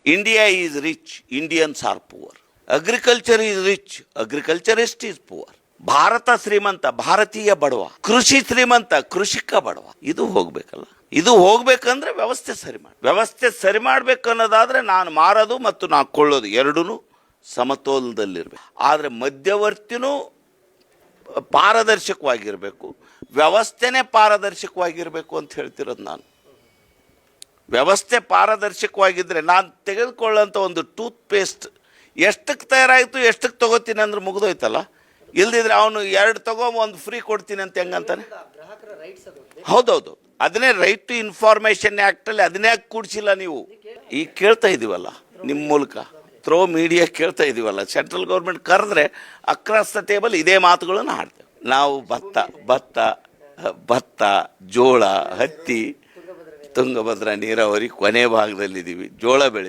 India is rich, Indians are poor. Agriculture is rich, agriculturist is poor. Bharat ಶ್ರೀಮಂತ, ಭಾರತೀಯ ಬಡವ. ಕೃಷಿ ಶ್ರೀಮಂತ, ಕೃಷಿಕ ಬಡವ. ಇದು ಹೋಗ್ಬೇಕಲ್ಲ. ಇದು ಹೋಗ್ಬೇಕಂದ್ರೆ ವ್ಯವಸ್ಥೆ ಸರಿ ಮಾಡ್ಬೇಕು ಅನ್ನೋದಾದ್ರೆ ನಾನು ಮಾರೋದು ಮತ್ತು ನಾನು ಕೊಳ್ಳೋದು ಎರಡೂ ಸಮತೋಲನದಲ್ಲಿರ್ಬೇಕು. ಆದರೆ ಮಧ್ಯವರ್ತಿನೂ ಪಾರದರ್ಶಕವಾಗಿರಬೇಕು, ವ್ಯವಸ್ಥೆನೇ ಪಾರದರ್ಶಕವಾಗಿರಬೇಕು ಅಂತ ಹೇಳ್ತಿರೋದು ನಾನು. ವ್ಯವಸ್ಥೆ ಪಾರದರ್ಶಕವಾಗಿದ್ದರೆ ನಾನು ತೆಗೆದುಕೊಳ್ಳೋಂಥ ಒಂದು ಟೂತ್ ಪೇಸ್ಟ್ ಎಷ್ಟಕ್ಕೆ ತಯಾರಾಯಿತು ಎಷ್ಟಕ್ಕೆ ತಗೋತೀನಿ ಅಂದ್ರೆ ಮುಗಿದೋಯ್ತಲ್ಲ. ಇಲ್ದಿದ್ರೆ ಅವನು 2 ತಗೋ 1 ಫ್ರೀ ಕೊಡ್ತೀನಿ ಅಂತ ಹೆಂಗಂತಾನೆ. ಹೌದೌದು, ಅದನ್ನೇ ರೈಟ್ ಟು ಇನ್ಫಾರ್ಮೇಷನ್ ಆ್ಯಕ್ಟಲ್ಲಿ ಅದನ್ನೇ ಕೂಡಿಸಿಲ್ಲ ನೀವು. ಈಗ ಕೇಳ್ತಾ ಇದ್ದೀವಲ್ಲ ನಿಮ್ಮ ಮೂಲಕ ಥ್ರೋ ಮೀಡಿಯಾ ಕೇಳ್ತಾ ಇದ್ದೀವಲ್ಲ, ಸೆಂಟ್ರಲ್ ಗೌರ್ಮೆಂಟ್ ಕರೆದ್ರೆ ಅಕ್ರಾಸ್ ದ ಟೇಬಲ್ ಇದೇ ಮಾತುಗಳನ್ನು ಆಡ್ತೇವೆ ನಾವು. ಭತ್ತ, ಜೋಳ, ಹತ್ತಿ, ತುಂಗಭದ್ರಾ ನೀರಾವರಿ ಕೊನೆ ಭಾಗದಲ್ಲಿದ್ದೀವಿ, ಜೋಳ ಬೆಳಿತೀವಿ.